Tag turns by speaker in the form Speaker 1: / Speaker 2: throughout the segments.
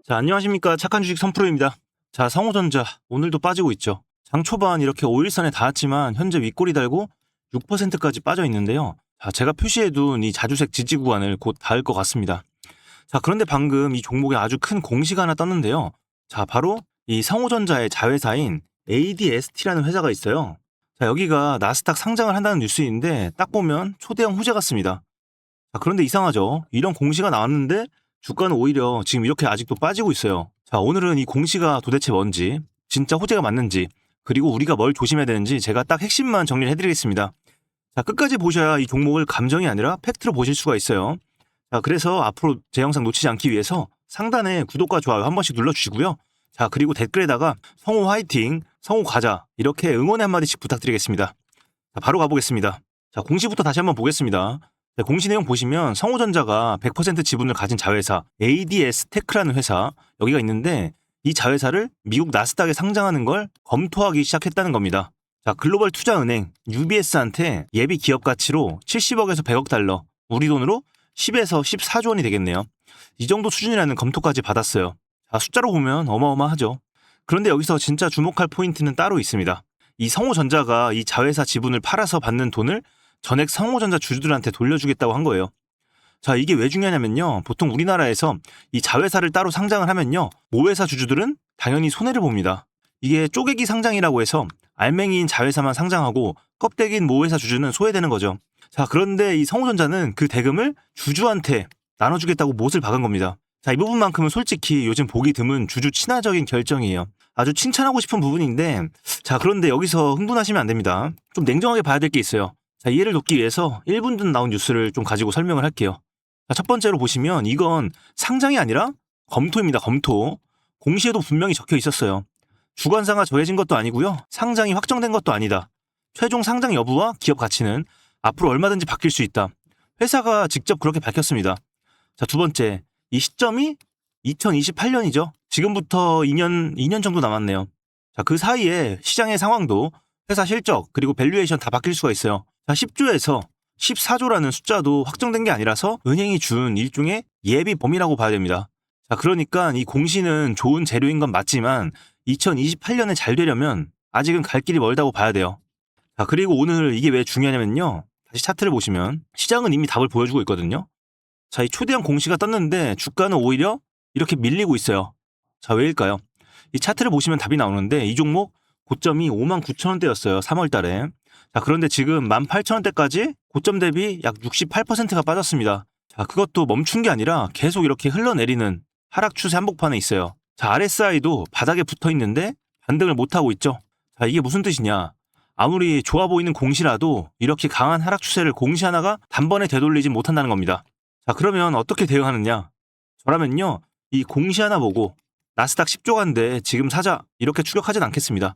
Speaker 1: 자, 안녕하십니까. 착한 주식 선프로입니다. 자, 성호전자 오늘도 빠지고 있죠. 장 초반 이렇게 5일선에 닿았지만 현재 윗꼬리 달고 6%까지 빠져 있는데요. 자, 제가 표시해둔 이 자주색 지지 구간을 곧 닿을 것 같습니다. 자, 그런데 방금 이 종목에 아주 큰 공시가 하나 떴는데요. 자, 바로 이 성호전자의 자회사인 ADST라는 회사가 있어요. 자, 여기가 나스닥 상장을 한다는 뉴스인데 딱 보면 초대형 호재 같습니다. 자, 그런데 이상하죠. 이런 공시가 나왔는데 주가는 오히려 지금 이렇게 아직도 빠지고 있어요. 자, 오늘은 이 공시가 도대체 뭔지, 진짜 호재가 맞는지, 그리고 우리가 뭘 조심해야 되는지 제가 딱 핵심만 정리를 해드리겠습니다. 자, 끝까지 보셔야 이 종목을 감정이 아니라 팩트로 보실 수가 있어요. 자, 그래서 앞으로 제 영상 놓치지 않기 위해서 상단에 구독과 좋아요 한 번씩 눌러주시고요. 자, 그리고 댓글에다가 성호 화이팅, 성호 가자 이렇게 응원의 한마디씩 부탁드리겠습니다. 자, 바로 가보겠습니다. 자, 공시부터 다시 한번 보겠습니다. 네, 공시 내용 보시면 성호전자가 100% 지분을 가진 자회사 ADS테크라는 회사 여기가 있는데 이 자회사를 미국 나스닥에 상장하는 걸 검토하기 시작했다는 겁니다. 자, 글로벌 투자은행 UBS한테 예비 기업 가치로 70억에서 100억 달러, 우리 돈으로 10에서 14조 원이 되겠네요. 이 정도 수준이라는 검토까지 받았어요. 자, 숫자로 보면 어마어마하죠. 그런데 여기서 진짜 주목할 포인트는 따로 있습니다. 이 성호전자가 이 자회사 지분을 팔아서 받는 돈을 전액 성호전자 주주들한테 돌려주겠다고 한 거예요. 자, 이게 왜 중요하냐면요. 보통 우리나라에서 이 자회사를 따로 상장을 하면요. 모회사 주주들은 당연히 손해를 봅니다. 이게 쪼개기 상장이라고 해서 알맹이인 자회사만 상장하고 껍데기인 모회사 주주는 소외되는 거죠. 자, 그런데 이 성호전자는 그 대금을 주주한테 나눠주겠다고 못을 박은 겁니다. 자, 이 부분만큼은 솔직히 요즘 보기 드문 주주 친화적인 결정이에요. 아주 칭찬하고 싶은 부분인데, 자, 그런데 여기서 흥분하시면 안 됩니다. 좀 냉정하게 봐야 될 게 있어요. 자, 이해를 돕기 위해서 1분 전 나온 뉴스를 좀 가지고 설명을 할게요. 자, 첫 번째로 보시면 이건 상장이 아니라 검토입니다. 검토. 공시에도 분명히 적혀 있었어요. 주관사가 정해진 것도 아니고요. 상장이 확정된 것도 아니다. 최종 상장 여부와 기업 가치는 앞으로 얼마든지 바뀔 수 있다. 회사가 직접 그렇게 밝혔습니다. 자, 두 번째. 이 시점이 2028년이죠. 지금부터 2년 정도 남았네요. 자, 그 사이에 시장의 상황도 회사 실적 그리고 밸류에이션 다 바뀔 수가 있어요. 자, 10조에서 14조라는 숫자도 확정된 게 아니라서 은행이 준 일종의 예비 범위라고 봐야 됩니다. 자, 그러니까 이 공시는 좋은 재료인 건 맞지만 2028년에 잘 되려면 아직은 갈 길이 멀다고 봐야 돼요. 자, 그리고 오늘 이게 왜 중요하냐면요. 다시 차트를 보시면 시장은 이미 답을 보여주고 있거든요. 자, 이 초대형 공시가 떴는데 주가는 오히려 이렇게 밀리고 있어요. 자, 왜일까요? 이 차트를 보시면 답이 나오는데 이 종목 고점이 59,000원대였어요. 3월 달에. 자, 그런데 지금 18,000원대까지 고점 대비 약 68%가 빠졌습니다. 자, 그것도 멈춘 게 아니라 계속 이렇게 흘러내리는 하락 추세 한복판에 있어요. 자, RSI도 바닥에 붙어 있는데 반등을 못하고 있죠. 자, 이게 무슨 뜻이냐? 아무리 좋아 보이는 공시라도 이렇게 강한 하락 추세를 공시 하나가 단번에 되돌리지 못한다는 겁니다. 자, 그러면 어떻게 대응하느냐? 저라면요, 이 공시 하나 보고 나스닥 10조 간데 지금 사자 이렇게 추격하진 않겠습니다.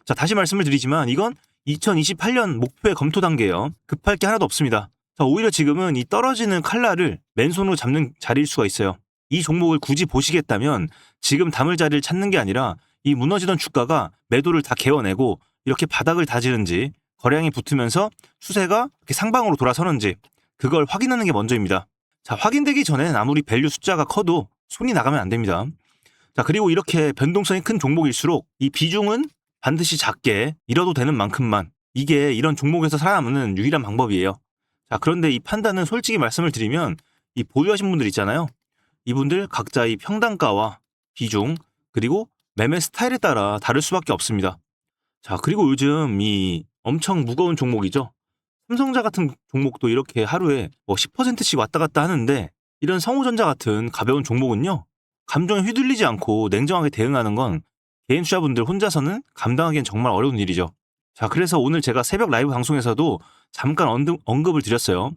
Speaker 1: 자, 다시 말씀을 드리지만 이건 2028년 목표의 검토 단계예요. 급할 게 하나도 없습니다. 자, 오히려 지금은 이 떨어지는 칼날을 맨손으로 잡는 자리일 수가 있어요. 이 종목을 굳이 보시겠다면 지금 담을 자리를 찾는 게 아니라 이 무너지던 주가가 매도를 다 개워내고 이렇게 바닥을 다지는지 거래량이 붙으면서 추세가 이렇게 상방으로 돌아서는지 그걸 확인하는 게 먼저입니다. 자, 확인되기 전엔 아무리 밸류 숫자가 커도 손이 나가면 안 됩니다. 자, 그리고 이렇게 변동성이 큰 종목일수록 이 비중은 반드시 작게 잃어도 되는 만큼만 이게 이런 종목에서 살아남는 유일한 방법이에요. 자, 그런데 이 판단은 솔직히 말씀을 드리면 이 보유하신 분들 있잖아요. 이분들 각자 이 평단가와 비중 그리고 매매 스타일에 따라 다를 수밖에 없습니다. 자, 그리고 요즘 이 엄청 무거운 종목이죠. 삼성전자 같은 종목도 이렇게 하루에 10%씩 왔다 갔다 하는데 이런 성호전자 같은 가벼운 종목은요. 감정에 휘둘리지 않고 냉정하게 대응하는 건 개인 투자분들 혼자서는 감당하기엔 정말 어려운 일이죠. 자, 그래서 오늘 제가 새벽 라이브 방송에서도 잠깐 언급을 드렸어요.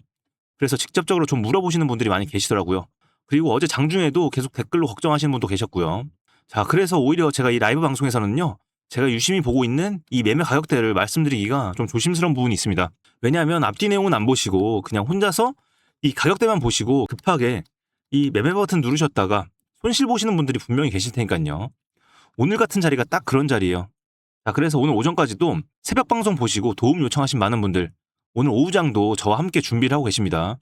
Speaker 1: 그래서 직접적으로 좀 물어보시는 분들이 많이 계시더라고요. 그리고 어제 장중에도 계속 댓글로 걱정하시는 분도 계셨고요. 자, 그래서 오히려 제가 이 라이브 방송에서는요. 제가 유심히 보고 있는 이 매매 가격대를 말씀드리기가 좀 조심스러운 부분이 있습니다. 왜냐하면 앞뒤 내용은 안 보시고 그냥 혼자서 이 가격대만 보시고 급하게 이 매매 버튼 누르셨다가 손실 보시는 분들이 분명히 계실 테니까요. 오늘 같은 자리가 딱 그런 자리예요. 자, 그래서 오늘 오전까지도 새벽 방송 보시고 도움 요청하신 많은 분들 오늘 오후장도 저와 함께 준비를 하고 계십니다.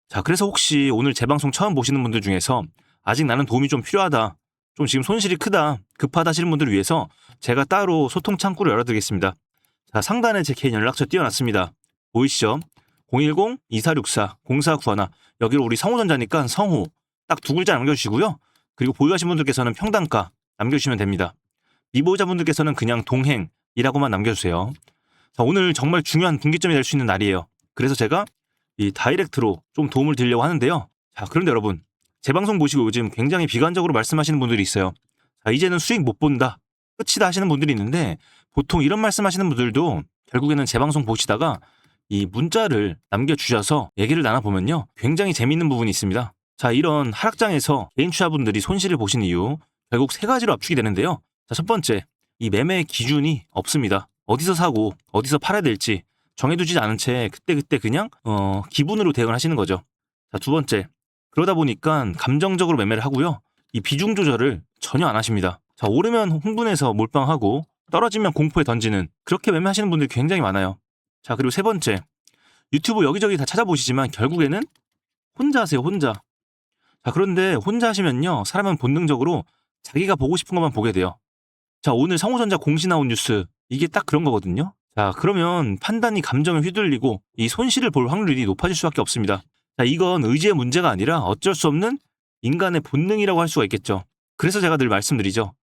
Speaker 1: 자, 그래서 혹시 오늘 제 방송 처음 보시는 분들 중에서 아직 나는 도움이 좀 필요하다. 좀 지금 손실이 크다, 급하다 하시는 분들을 위해서 제가 따로 소통 창구를 열어드리겠습니다. 자, 상단에 제 개인 연락처 띄워놨습니다. 보이시죠? 010-2464-0491 여기로 우리 성호전자니까 성호 딱 2글자 남겨주시고요. 그리고 보유하신 분들께서는 평단가 남겨주시면 됩니다. 미보유자분들께서는 그냥 동행이라고만 남겨주세요. 자, 오늘 정말 중요한 분기점이 될 수 있는 날이에요. 그래서 제가 이 다이렉트로 좀 도움을 드리려고 하는데요. 자, 그런데 여러분, 제 방송 보시고 요즘 굉장히 비관적으로 말씀하시는 분들이 있어요. 자, 이제는 수익 못 본다, 끝이다 하시는 분들이 있는데, 보통 이런 말씀하시는 분들도 결국에는 제 방송 보시다가 이 문자를 남겨주셔서 얘기를 나눠보면요, 굉장히 재밌는 부분이 있습니다. 자, 이런 하락장에서 개인 투자분들이 손실을 보신 이유, 결국 3가지로 압축이 되는데요. 자, 첫 번째, 이 매매 기준이 없습니다. 어디서 사고 어디서 팔아야 될지 정해두지 않은 채 그때그때 그냥 기분으로 대응을 하시는 거죠. 자, 두 번째, 그러다 보니까 감정적으로 매매를 하고요. 이 비중 조절을 전혀 안 하십니다. 자, 오르면 흥분해서 몰빵하고 떨어지면 공포에 던지는, 그렇게 매매하시는 분들이 굉장히 많아요. 자, 그리고 세 번째, 유튜브 여기저기 다 찾아보시지만 결국에는 혼자 하세요, 혼자. 자, 그런데 혼자 하시면요, 사람은 본능적으로 자기가 보고 싶은 것만 보게 돼요. 자, 오늘 성호전자 공시 나온 뉴스, 이게 딱 그런 거거든요. 자, 그러면 판단이 감정에 휘둘리고 이 손실을 볼 확률이 높아질 수밖에 없습니다. 자, 이건 의지의 문제가 아니라 어쩔 수 없는 인간의 본능이라고 할 수가 있겠죠. 그래서 제가 늘 말씀드리죠.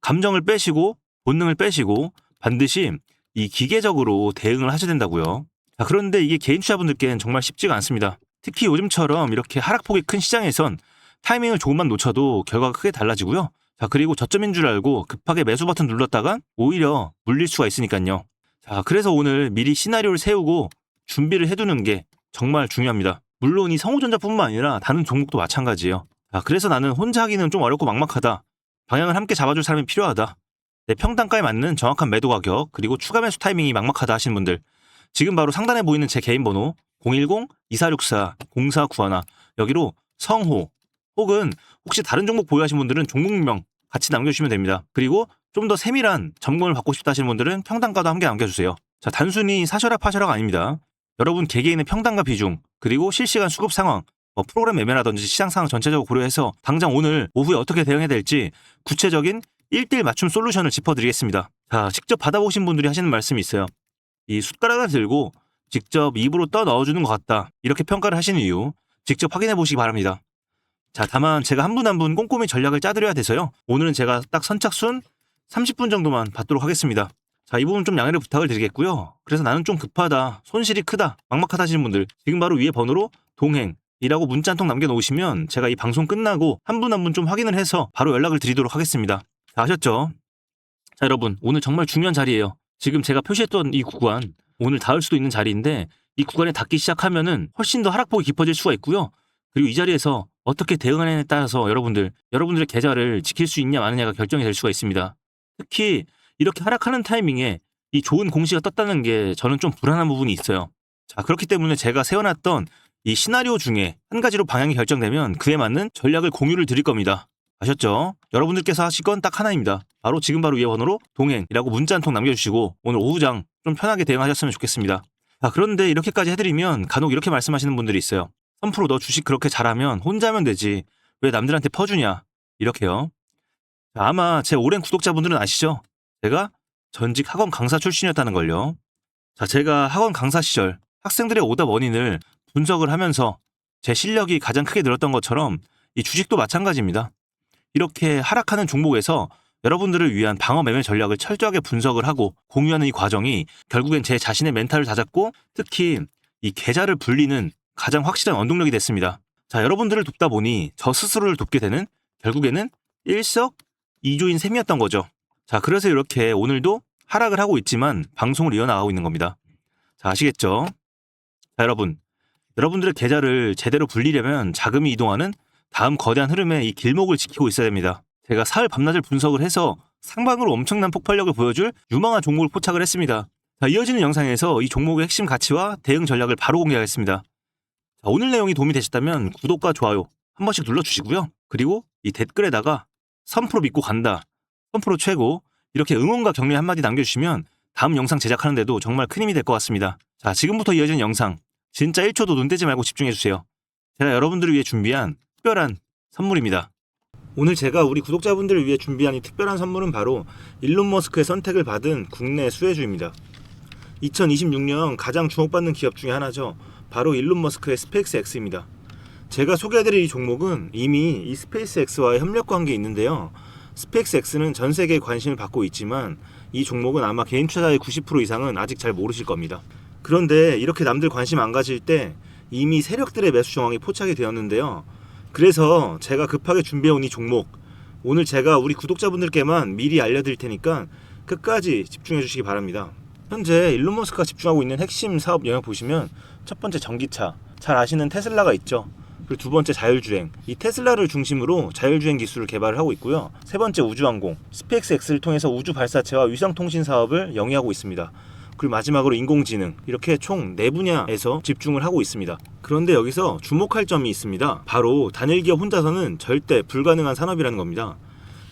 Speaker 1: 감정을 빼시고 본능을 빼시고 반드시 이 기계적으로 대응을 하셔야 된다고요. 자, 그런데 이게 개인 투자분들께는 정말 쉽지가 않습니다. 특히 요즘처럼 이렇게 하락폭이 큰 시장에선 타이밍을 조금만 놓쳐도 결과가 크게 달라지고요. 자, 그리고 저점인 줄 알고 급하게 매수 버튼 눌렀다간 오히려 물릴 수가 있으니까요. 자, 그래서 오늘 미리 시나리오를 세우고 준비를 해두는 게 정말 중요합니다. 물론 이 성호전자뿐만 아니라 다른 종목도 마찬가지예요. 자, 그래서 나는 혼자 하기는 좀 어렵고 막막하다, 방향을 함께 잡아줄 사람이 필요하다, 내 평단가에 맞는 정확한 매도 가격, 그리고 추가 매수 타이밍이 막막하다 하시는 분들, 지금 바로 상단에 보이는 제 개인 번호 010-2464-0491 여기로 성호 혹은 혹시 다른 종목 보유하시는 분들은 종목명 같이 남겨주시면 됩니다. 그리고 좀 더 세밀한 점검을 받고 싶다 하시는 분들은 평단가도 함께 남겨주세요. 자, 단순히 사셔라 파셔라가 아닙니다. 여러분 개개인의 평단가 비중, 그리고 실시간 수급 상황, 프로그램 매매라든지 시장 상황 전체적으로 고려해서 당장 오늘 오후에 어떻게 대응해야 될지 구체적인 1대1 맞춤 솔루션을 짚어드리겠습니다. 자, 직접 받아보신 분들이 하시는 말씀이 있어요. 이 숟가락을 들고 직접 입으로 떠 넣어주는 것 같다, 이렇게 평가를 하시는 이유 직접 확인해 보시기 바랍니다. 자, 다만 제가 한 분 한 분 꼼꼼히 전략을 짜드려야 돼서요, 오늘은 제가 딱 선착순 30분 정도만 받도록 하겠습니다. 자, 이 부분 좀 양해를 부탁을 드리겠고요. 그래서 나는 좀 급하다, 손실이 크다, 막막하다 하시는 분들 지금 바로 위에 번호로 동행이라고 문자 한 통 남겨놓으시면 제가 이 방송 끝나고 한 분 한 분 좀 확인을 해서 바로 연락을 드리도록 하겠습니다. 자, 아셨죠? 자, 여러분, 오늘 정말 중요한 자리예요. 지금 제가 표시했던 이 구간, 오늘 닿을 수도 있는 자리인데 이 구간에 닿기 시작하면은 훨씬 더 하락폭이 깊어질 수가 있고요. 그리고 이 자리에서 어떻게 대응하느냐에 따라서 여러분들의 계좌를 지킬 수 있냐 마느냐가 결정이 될 수가 있습니다. 특히 이렇게 하락하는 타이밍에 이 좋은 공시가 떴다는 게 저는 좀 불안한 부분이 있어요. 자, 그렇기 때문에 제가 세워놨던 이 시나리오 중에 한 가지로 방향이 결정되면 그에 맞는 전략을 공유를 드릴 겁니다. 아셨죠? 여러분들께서 하실 건 딱 하나입니다. 바로 지금 바로 위에 번호로 동행이라고 문자 한 통 남겨주시고 오늘 오후장 좀 편하게 대응하셨으면 좋겠습니다. 자, 그런데 이렇게까지 해드리면 간혹 이렇게 말씀하시는 분들이 있어요. 3% 너 주식 그렇게 잘하면 혼자 하면 되지, 왜 남들한테 퍼주냐, 이렇게요. 자, 아마 제 오랜 구독자분들은 아시죠? 제가 전직 학원 강사 출신이었다는 걸요. 자, 제가 학원 강사 시절 학생들의 오답 원인을 분석을 하면서 제 실력이 가장 크게 늘었던 것처럼 이 주식도 마찬가지입니다. 이렇게 하락하는 종목에서 여러분들을 위한 방어 매매 전략을 철저하게 분석을 하고 공유하는 이 과정이 결국엔 제 자신의 멘탈을 다잡고 특히 이 계좌를 불리는 가장 확실한 원동력이 됐습니다. 자, 여러분들을 돕다 보니 저 스스로를 돕게 되는 결국에는 일석이조인 셈이었던 거죠. 자, 그래서 이렇게 오늘도 하락을 하고 있지만 방송을 이어나가고 있는 겁니다. 자, 아시겠죠? 자, 여러분들의 계좌를 제대로 불리려면 자금이 이동하는 다음 거대한 흐름의 이 길목을 지키고 있어야 됩니다. 제가 사흘 밤낮을 분석을 해서 상방으로 엄청난 폭발력을 보여줄 유망한 종목을 포착을 했습니다. 자, 이어지는 영상에서 이 종목의 핵심 가치와 대응 전략을 바로 공개하겠습니다. 자, 오늘 내용이 도움이 되셨다면 구독과 좋아요 한 번씩 눌러주시고요. 그리고 이 댓글에다가 3% 믿고 간다, 3% 최고, 이렇게 응원과 격려 한마디 남겨주시면 다음 영상 제작하는데도 정말 큰 힘이 될 것 같습니다. 자, 지금부터 이어지는 영상 진짜 1초도 눈 떼지 말고 집중해주세요. 제가 여러분들을 위해 준비한 특별한 선물입니다. 오늘 제가 우리 구독자분들을 위해 준비한 이 특별한 선물은 바로 일론 머스크의 선택을 받은 국내 수혜주입니다. 2026년 가장 주목받는 기업 중에 하나죠. 바로 일론 머스크의 스페이스X입니다. 제가 소개해드릴 이 종목은 이미 이 스페이스X와의 협력 관계에 있는데요. 스페이스X는 전 세계에 관심을 받고 있지만 이 종목은 아마 개인 투자자의 90% 이상은 아직 잘 모르실 겁니다. 그런데 이렇게 남들 관심 안 가질 때 이미 세력들의 매수 정황이 포착이 되었는데요. 그래서 제가 급하게 준비해온 이 종목, 오늘 제가 우리 구독자분들께만 미리 알려드릴 테니까 끝까지 집중해 주시기 바랍니다. 현재 일론 머스크가 집중하고 있는 핵심 사업 영역 보시면 첫 번째 전기차, 잘 아시는 테슬라가 있죠. 그리고 두 번째 자율주행, 이 테슬라를 중심으로 자율주행 기술을 개발을 하고 있고요. 세 번째 우주항공, 스페이스X를 통해서 우주 발사체와 위성통신 사업을 영위하고 있습니다. 그리고 마지막으로 인공지능, 이렇게 총 4분야에서 집중을 하고 있습니다. 그런데 여기서 주목할 점이 있습니다. 바로 단일 기업 혼자서는 절대 불가능한 산업이라는 겁니다.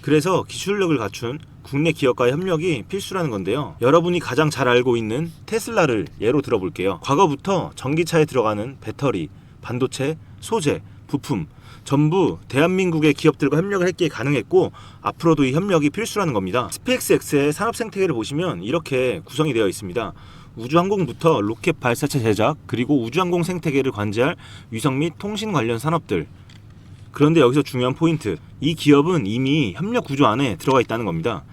Speaker 1: 그래서 기술력을 갖춘 국내 기업과의 협력이 필수라는 건데요. 여러분이 가장 잘 알고 있는 테슬라를 예로 들어볼게요. 과거부터 전기차에 들어가는 배터리, 반도체, 소재, 부품 전부 대한민국의 기업들과 협력을 했기에 가능했고 앞으로도 이 협력이 필수라는 겁니다. 스페이스X의 산업 생태계를 보시면 이렇게 구성이 되어 있습니다. 우주항공부터 로켓 발사체 제작, 그리고 우주항공 생태계를 관제할 위성 및 통신 관련 산업들. 그런데 여기서 중요한 포인트, 이 기업은 이미 협력 구조 안에 들어가 있다는 겁니다.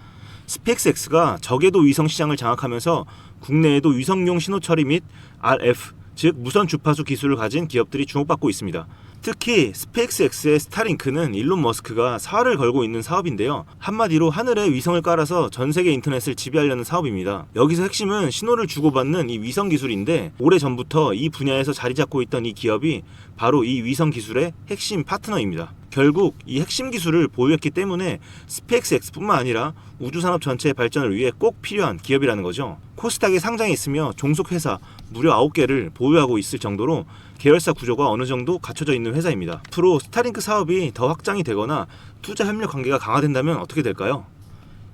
Speaker 1: 스페이스X가 저궤도 위성 시장을 장악하면서 국내에도 위성용 신호 처리 및 RF, 즉 무선 주파수 기술을 가진 기업들이 주목받고 있습니다. 특히 스페이스X의 스타링크는 일론 머스크가 사활을 걸고 있는 사업인데요. 한마디로 하늘에 위성을 깔아서 전 세계 인터넷을 지배하려는 사업입니다. 여기서 핵심은 신호를 주고받는 이 위성 기술인데 오래전부터 이 분야에서 자리 잡고 있던 이 기업이 바로 이 위성 기술의 핵심 파트너입니다. 결국 이 핵심 기술을 보유했기 때문에 스페이스X뿐만 아니라 우주산업 전체의 발전을 위해 꼭 필요한 기업이라는 거죠. 코스닥에 상장해 있으며 종속 회사 무려 9개를 보유하고 있을 정도로 계열사 구조가 어느 정도 갖춰져 있는 회사입니다. 앞으로 스타링크 사업이 더 확장이 되거나 투자 협력 관계가 강화된다면 어떻게 될까요?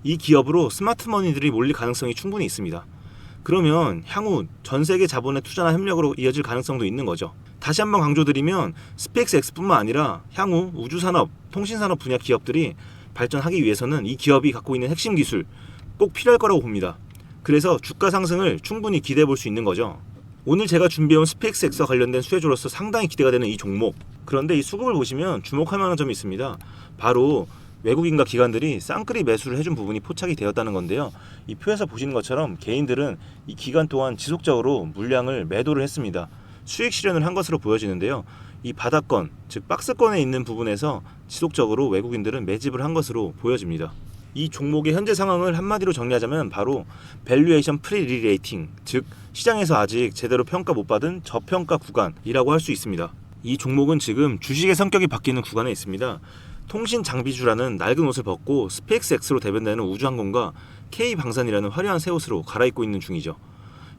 Speaker 1: 이 기업으로 스마트머니들이 몰릴 가능성이 충분히 있습니다. 그러면 향후 전 세계 자본의 투자나 협력으로 이어질 가능성도 있는 거죠. 다시 한번 강조드리면 스페이스X뿐만 아니라 향후 우주산업, 통신산업 분야 기업들이 발전하기 위해서는 이 기업이 갖고 있는 핵심 기술 꼭 필요할 거라고 봅니다. 그래서 주가 상승을 충분히 기대해 볼 수 있는 거죠. 오늘 제가 준비해온 스페이스X와 관련된 수혜주로서 상당히 기대가 되는 이 종목. 그런데 이 수급을 보시면 주목할 만한 점이 있습니다. 바로 외국인과 기관들이 쌍끌이 매수를 해준 부분이 포착이 되었다는 건데요. 이 표에서 보시는 것처럼 개인들은 이 기간 동안 지속적으로 물량을 매도를 했습니다. 수익 실현을 한 것으로 보여지는데요. 이 바닥권, 즉 박스권에 있는 부분에서 지속적으로 외국인들은 매집을 한 것으로 보여집니다. 이 종목의 현재 상황을 한마디로 정리하자면 바로 밸류에이션 프리리레이팅, 즉 시장에서 아직 제대로 평가 못 받은 저평가 구간이라고 할 수 있습니다. 이 종목은 지금 주식의 성격이 바뀌는 구간에 있습니다. 통신 장비주라는 낡은 옷을 벗고 스페이스X로 대변되는 우주항공과 K방산이라는 화려한 새 옷으로 갈아입고 있는 중이죠.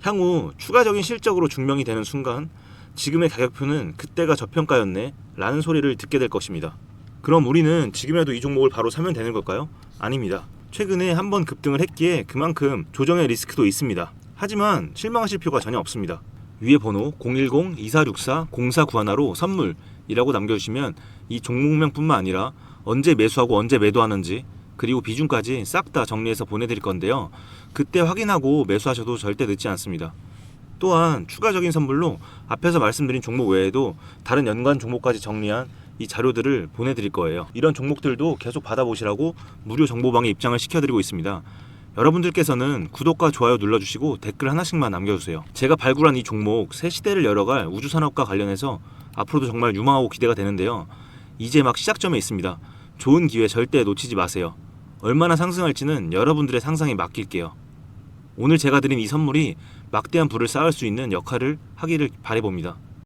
Speaker 1: 향후 추가적인 실적으로 증명이 되는 순간 지금의 가격표는 그때가 저평가였네 라는 소리를 듣게 될 것입니다. 그럼 우리는 지금이라도 이 종목을 바로 사면 되는 걸까요? 아닙니다. 최근에 한번 급등을 했기에 그만큼 조정의 리스크도 있습니다. 하지만 실망하실 필요가 전혀 없습니다. 위에 번호 010-2464-0491로 선물이라고 남겨주시면 이 종목명뿐만 아니라 언제 매수하고 언제 매도하는지 그리고 비중까지 싹 다 정리해서 보내드릴 건데요. 그때 확인하고 매수하셔도 절대 늦지 않습니다. 또한 추가적인 선물로 앞에서 말씀드린 종목 외에도 다른 연관 종목까지 정리한 이 자료들을 보내드릴 거예요. 이런 종목들도 계속 받아보시라고 무료 정보방에 입장을 시켜드리고 있습니다. 여러분들께서는 구독과 좋아요 눌러주시고 댓글 하나씩만 남겨주세요. 제가 발굴한 이 종목 새 시대를 열어갈 우주산업과 관련해서 앞으로도 정말 유망하고 기대가 되는데요. 이제 막 시작점에 있습니다. 좋은 기회 절대 놓치지 마세요. 얼마나 상승할지는 여러분들의 상상에 맡길게요. 오늘 제가 드린 이 선물이 막대한 부를 쌓을 수 있는 역할을 하기를 바라봅니다.